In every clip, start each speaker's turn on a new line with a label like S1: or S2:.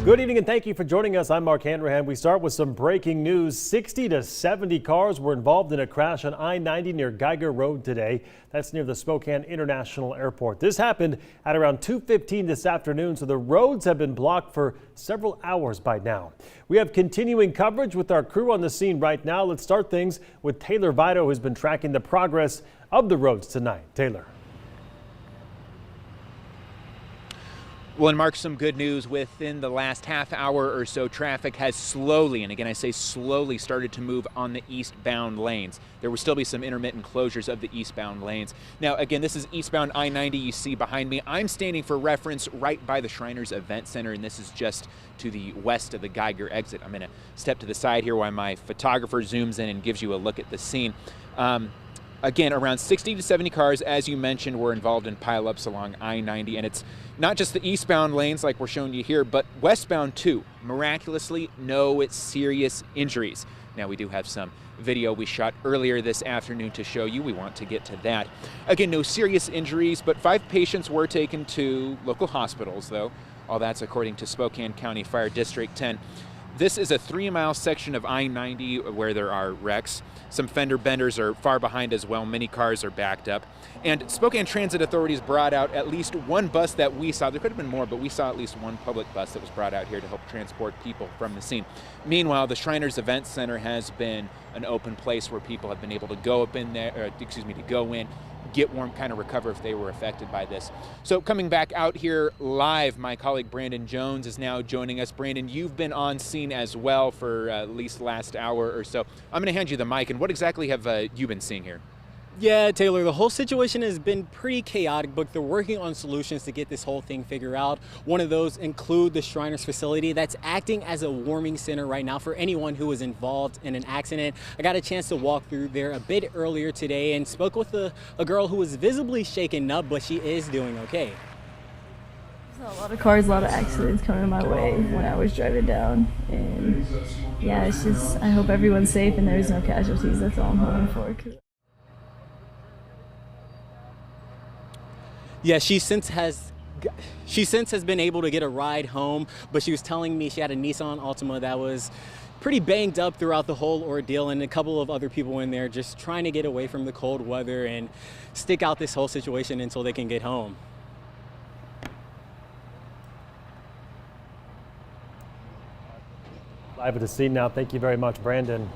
S1: Good evening and thank you for joining us. I'm Mark Hanrahan. We start with some breaking news. 60 to 70 cars were involved in a crash on I-90 near Geiger Road today. That's near the Spokane International Airport. This happened at around 2:15 this afternoon, so the roads have been blocked for several hours by now. We have continuing coverage with our crew on the scene right now. Let's start things with Taylor Vito, who's been tracking the progress of the roads tonight. Taylor.
S2: Well, and Mark, some good news. Within the last half hour or so, traffic has slowly, and again I say slowly, started to move on the eastbound lanes. There will still be some intermittent closures of the eastbound lanes. Now, again, this is eastbound I-90 you see behind me. I'm standing for reference right by the Shriners Event Center, and this is just to the west of the Geiger exit. I'm going to step to the side here while my photographer zooms in and gives you a look at the scene. Again, around 60 to 70 cars, as you mentioned, were involved in pileups along I-90, and it's not just the eastbound lanes like we're showing you here, but westbound too. Miraculously, no serious injuries. Now, we do have some video we shot earlier this afternoon to show you. We want to get to that. Again, no serious injuries, but 5 patients were taken to local hospitals, though. All that's according to Spokane County Fire District 10. This is a 3-mile section of I-90 where there are wrecks. Some fender benders are far behind as well. Many cars are backed up. And Spokane Transit authorities brought out at least one bus that we saw. There could have been more, but we saw at least one public bus that was brought out here to help transport people from the scene. Meanwhile, the Shriners Event Center has been an open place where people have been able to go up in there, to go in, get warm, kind of recover if they were affected by this. So coming back out here live, my colleague Brandon Jones is now joining us. Brandon, you've been on scene as well for at least the last hour or so. I'm going to hand you the mic, and what exactly have you been seeing here?
S3: Yeah, Taylor, the whole situation has been pretty chaotic, but they're working on solutions to get this whole thing figured out. One of those include the Shriners facility that's acting as a warming center right now for anyone who was involved in an accident. I got a chance to walk through there a bit earlier today and spoke with a girl who was visibly shaken up, but she is doing okay.
S4: A lot of cars, a lot of accidents coming my way when I was driving down, and yeah, it's just, I hope everyone's safe and there's no casualties. That's all I'm hoping for.
S3: Yeah, she since has been able to get a ride home, but she was telling me she had a Nissan Altima that was pretty banged up throughout the whole ordeal, and a couple of other people in there just trying to get away from the cold weather and stick out this whole situation until they can get home.
S1: Live at the scene now. Thank you very much, Brandon.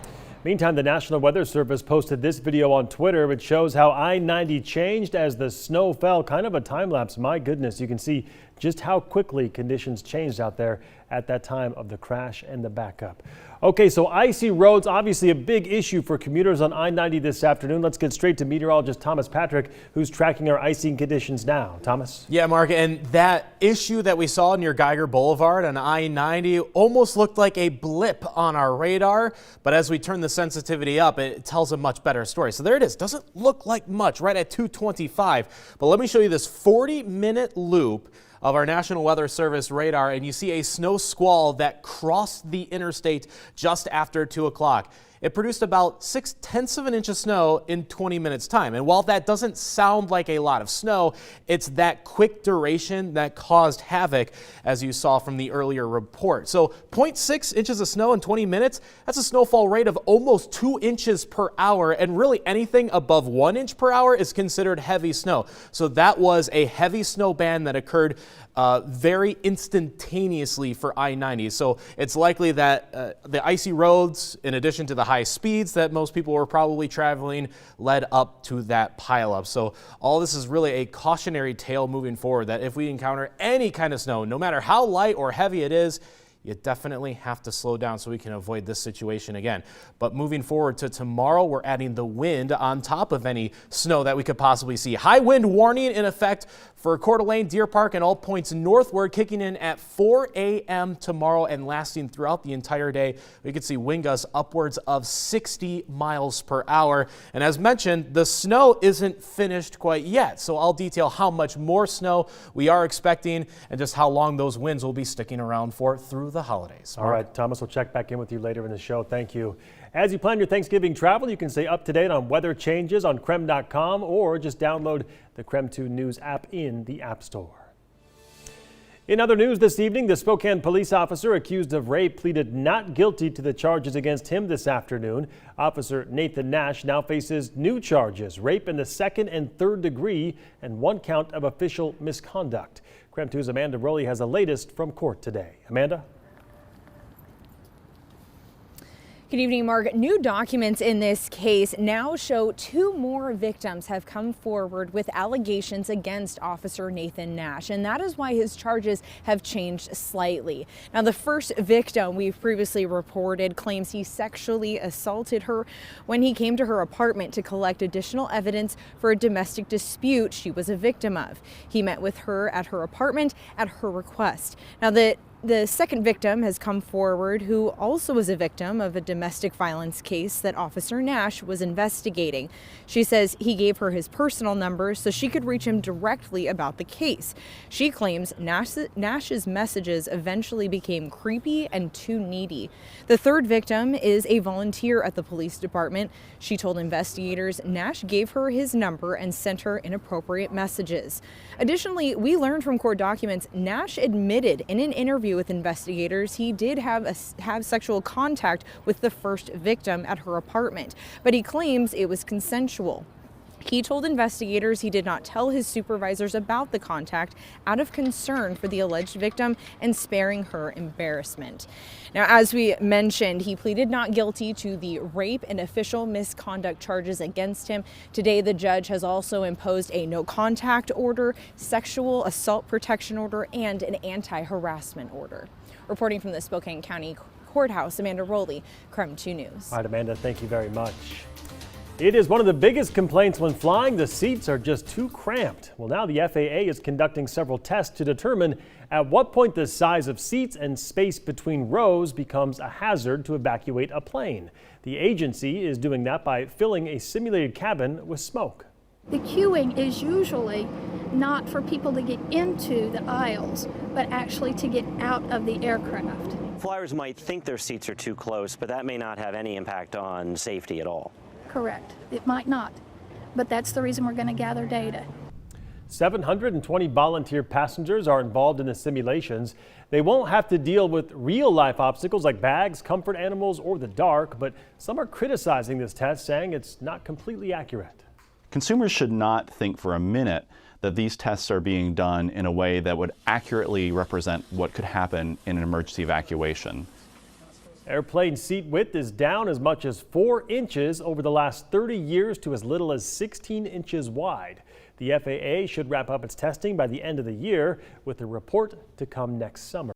S1: Meantime, the National Weather Service posted this video on Twitter. It shows how I-90 changed as the snow fell. Kind of a time lapse. My goodness, you can see just how quickly conditions changed out there at that time of the crash and the backup. Okay, so icy roads, obviously a big issue for commuters on I-90 this afternoon. Let's get straight to meteorologist Thomas Patrick, who's tracking our icing conditions now. Thomas?
S5: Yeah, Mark, and that issue that we saw near Geiger Boulevard on I-90 almost looked like a blip on our radar, but as we turn the sensitivity up, it tells a much better story. So there it is. Doesn't look like much right at 225, but let me show you this 40-minute loop of our National Weather Service radar, and you see a snow squall that crossed the interstate just after 2 o'clock. It produced about 0.6 of an inch of snow in 20 minutes time. And while that doesn't sound like a lot of snow, it's that quick duration that caused havoc, as you saw from the earlier report. So 0.6 inches of snow in 20 minutes, that's a snowfall rate of almost 2 inches per hour. And really anything above 1 inch per hour is considered heavy snow. So that was a heavy snow band that occurred very instantaneously for I-90. So it's likely that the icy roads, in addition to the high speeds that most people were probably traveling, led up to that pileup. So all this is really a cautionary tale moving forward, that if we encounter any kind of snow, no matter how light or heavy it is, you definitely have to slow down so we can avoid this situation again. But moving forward to tomorrow, we're adding the wind on top of any snow that we could possibly see. High wind warning in effect for Coeur d'Alene, Deer Park, and all points northward, kicking in at 4 a.m. tomorrow and lasting throughout the entire day. We could see wind gusts upwards of 60 miles per hour. And as mentioned, the snow isn't finished quite yet. So I'll detail how much more snow we are expecting and just how long those winds will be sticking around for through the holidays.
S1: All right, Thomas, we'll check back in with you later in the show. Thank you. As you plan your Thanksgiving travel, you can stay up to date on weather changes on KREM.com or just download the KREM 2 News app in the App Store. In other news this evening, the Spokane police officer accused of rape pleaded not guilty to the charges against him this afternoon. Officer Nathan Nash now faces new charges, rape in the second and third degree and 1 count of official misconduct. KREM 2's Amanda Rowley has the latest from court today. Amanda?
S6: Good evening, Mark. New documents in this case now show 2 more victims have come forward with allegations against Officer Nathan Nash, and that is why his charges have changed slightly. Now, the first victim we've previously reported claims he sexually assaulted her when he came to her apartment to collect additional evidence for a domestic dispute she was a victim of. He met with her at her apartment at her request. Now, the second victim has come forward, who also was a victim of a domestic violence case that Officer Nash was investigating. She says he gave her his personal number so she could reach him directly about the case. She claims Nash's messages eventually became creepy and too needy. The third victim is a volunteer at the police department. She told investigators Nash gave her his number and sent her inappropriate messages. Additionally, we learned from court documents Nash admitted in an interview with investigators he did have sexual contact with the first victim at her apartment, but he claims it was consensual. He told investigators he did not tell his supervisors about the contact out of concern for the alleged victim and sparing her embarrassment. Now, as we mentioned, he pleaded not guilty to the rape and official misconduct charges against him. Today, the judge has also imposed a no contact order, sexual assault protection order, and an anti-harassment order. Reporting from the Spokane County Courthouse, Amanda Rowley, KREM 2 News.
S1: All right, Amanda, thank you very much. It is one of the biggest complaints when flying. The seats are just too cramped. Well, now the FAA is conducting several tests to determine at what point the size of seats and space between rows becomes a hazard to evacuate a plane. The agency is doing that by filling a simulated cabin with smoke.
S7: The queuing is usually not for people to get into the aisles, but actually to get out of the aircraft.
S8: Flyers might think their seats are too close, but that may not have any impact on safety at all.
S7: Correct. It might not, but that's the reason we're going to gather data.
S1: 720 volunteer passengers are involved in the simulations. They won't have to deal with real-life obstacles like bags, comfort animals, or the dark, but some are criticizing this test, saying it's not completely accurate.
S9: Consumers should not think for a minute that these tests are being done in a way that would accurately represent what could happen in an emergency evacuation.
S1: Airplane seat width is down as much as 4 inches over the last 30 years to as little as 16 inches wide. The FAA should wrap up its testing by the end of the year, with a report to come next summer.